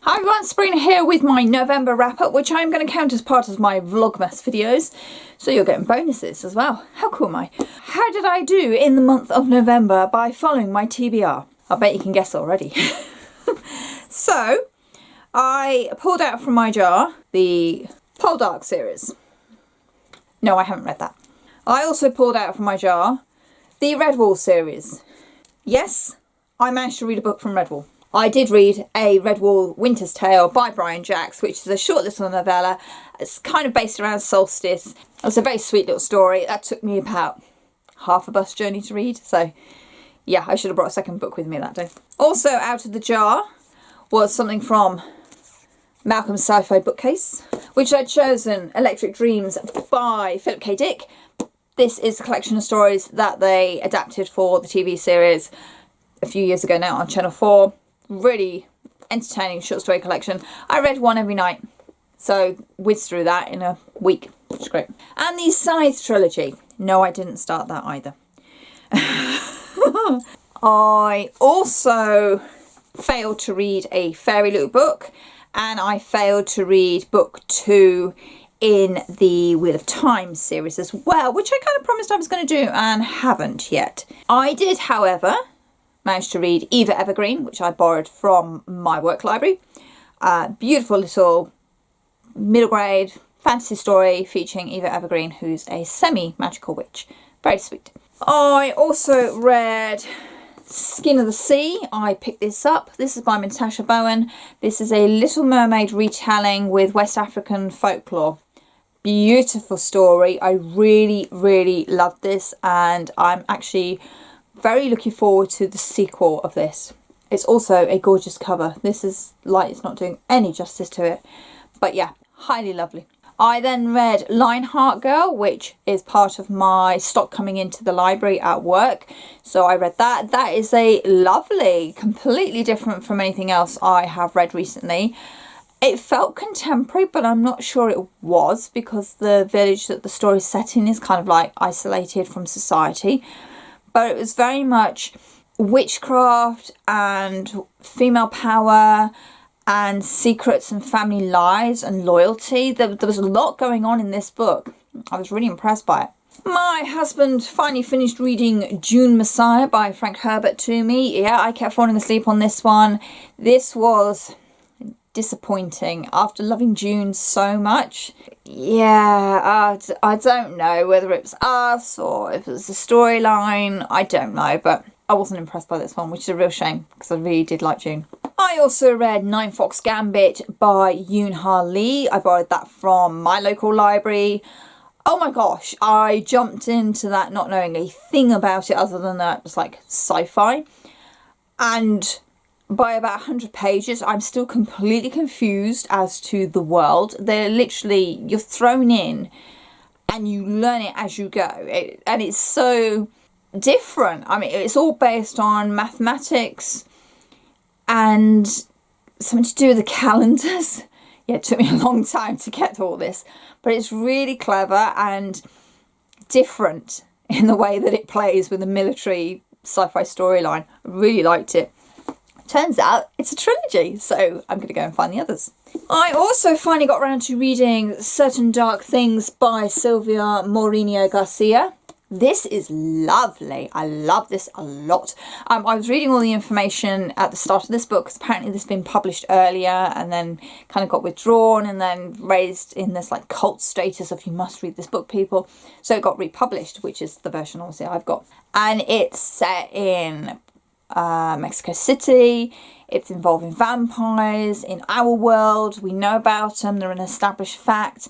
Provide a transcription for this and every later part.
Hi everyone, Sabrina here with my November wrap-up, which I'm going to count as part of my Vlogmas videos, so you're getting bonuses as well. How cool am I? How did I do in the month of November by following my TBR? I bet you can guess already. So, I pulled out from my jar the Poldark Series. No, I haven't read that. I also pulled out from my jar the Redwall series. Yes, I managed to read a book from Redwall. I did read A Redwall Winter's Tale by Brian Jacks, which is a short little novella. It's kind of based around solstice. It's a very sweet little story. That took me about half a bus journey to read. So yeah, I should have brought a second book with me that day. Also out of the jar was something from Malcolm's Sci-Fi bookcase, which I'd chosen, Electric Dreams by Philip K. Dick. This is a collection of stories that they adapted for the TV series a few years ago now on Channel 4. Really entertaining short story collection. I read one every night, so whizzed through that in a week, which is great. And the Scythe trilogy. No, I didn't start that either. I also failed to read A Fairy Little Book, and I failed to read book 2 in the Wheel of Time series as well, which I kind of promised I was going to do and haven't yet. I did, however, managed to read Eva Evergreen, which I borrowed from my work library. Beautiful little middle grade fantasy story featuring Eva Evergreen, who's a semi-magical witch. Very sweet. I also read Skin of the Sea. I picked this up. This is by Natasha Bowen. This is a Little Mermaid retelling with West African folklore. Beautiful story. I really, really loved this, and I'm actually very looking forward to the sequel of this. It's also a gorgeous cover. This is like, it's not doing any justice to it, but yeah, highly lovely. I then read Lionheart Girl, which is part of my stock coming into the library at work. So I read that. That is a lovely, completely different from anything else I have read recently. It felt contemporary, but I'm not sure it was, because the village that the story is set in is kind of like isolated from society. But it was very much witchcraft and female power and secrets and family lies and loyalty. There was a lot going on in this book. I was really impressed by it. My husband finally finished reading June Messiah by Frank Herbert to me. Yeah, I kept falling asleep on this one. This was disappointing after loving June so much. Yeah, I don't know whether it was us or if it was the storyline. I don't know, but I wasn't impressed by this one, which is a real shame because I really did like June. I also read Nine Fox Gambit by Yoon Lee. I borrowed that from my local library. Oh my gosh, I jumped into that not knowing a thing about it other than that it was like sci-fi. And by about 100 pages, I'm still completely confused as to the world. They're literally, you're thrown in and you learn it as you go. And it's so different. I mean, it's all based on mathematics and something to do with the calendars. Yeah, it took me a long time to get all this, but it's really clever and different in the way that it plays with the military sci-fi storyline. I really liked it. Turns out it's a trilogy, so I'm going to go and find the others. I also finally got around to reading Certain Dark Things by Silvia Mourinho Garcia. This is lovely. I love this a lot. I was reading all the information at the start of this book because apparently this has been published earlier and then kind of got withdrawn and then raised in this like cult status of you must read this book, people. So it got republished, which is the version obviously I've got. And it's set in Mexico City. It's involving vampires in our world. We know about them. They're an established fact.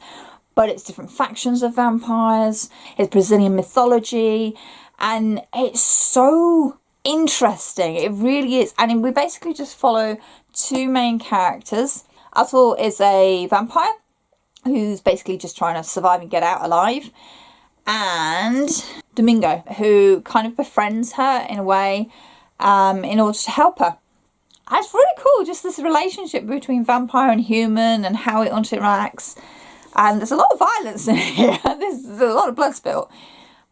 But it's different factions of vampires. It's Brazilian mythology. And it's so interesting. It really is. And we basically just follow two main characters. Atul is a vampire who's basically just trying to survive and get out alive. And Domingo, who kind of befriends her in a way in order to help her. And it's really cool, just this relationship between vampire and human and how it interacts. And there's a lot of violence in here. There's a lot of blood spilt.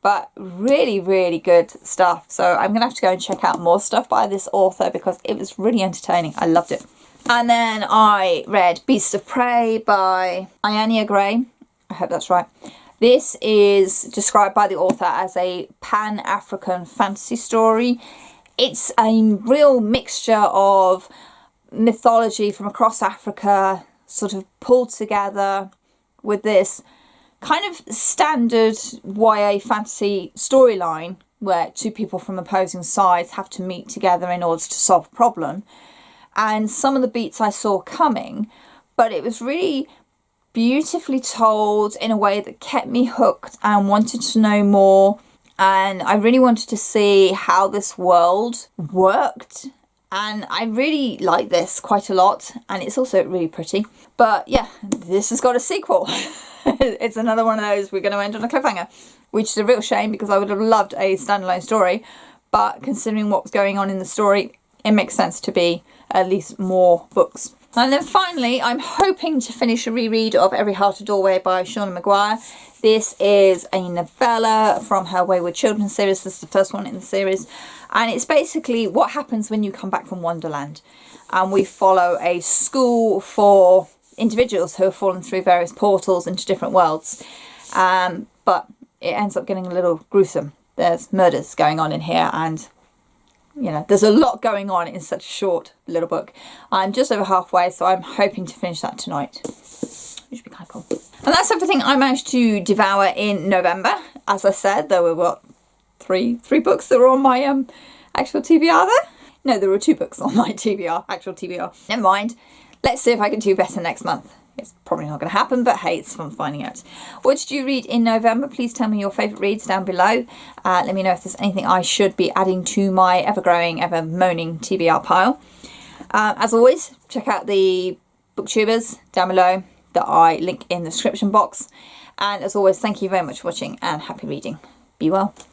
But really, really good stuff. So I'm going to have to go and check out more stuff by this author because it was really entertaining. I loved it. And then I read Beasts of Prey by Ayania Gray. I hope that's right. This is described by the author as a Pan-African fantasy story. It's a real mixture of mythology from across Africa, sort of pulled together with this kind of standard YA fantasy storyline where two people from opposing sides have to meet together in order to solve a problem. And some of the beats I saw coming, but it was really beautifully told in a way that kept me hooked and wanted to know more. And I really wanted to see how this world worked. And I really like this quite a lot. And it's also really pretty. But yeah, this has got a sequel. It's another one of those we're going to end on a cliffhanger, which is a real shame because I would have loved a standalone story. But considering what was going on in the story, it makes sense to be at least more books. And then finally, I'm hoping to finish a reread of Every Heart a Doorway by Shauna Maguire. This is a novella from her Wayward Children series. This is the first one in the series. And it's basically what happens when you come back from Wonderland. And we follow a school for individuals who have fallen through various portals into different worlds. But it ends up getting a little gruesome. There's murders going on in here and you know, there's a lot going on in such a short little book. I'm just over halfway, so I'm hoping to finish that tonight, which would be kind of cool. And that's everything I managed to devour in November. As I said, there were, what, three books that were on my actual TBR there? No, there were 2 books on my TBR, actual TBR. Never mind. Let's see if I can do better next month. It's probably not going to happen, but hey, it's fun finding out. What did you read in November? Please tell me your favourite reads down below. Let me know if there's anything I should be adding to my ever-growing, ever-moaning TBR pile. As always, check out the Booktubers down below that I link in the description box. And as always, thank you very much for watching and happy reading. Be well.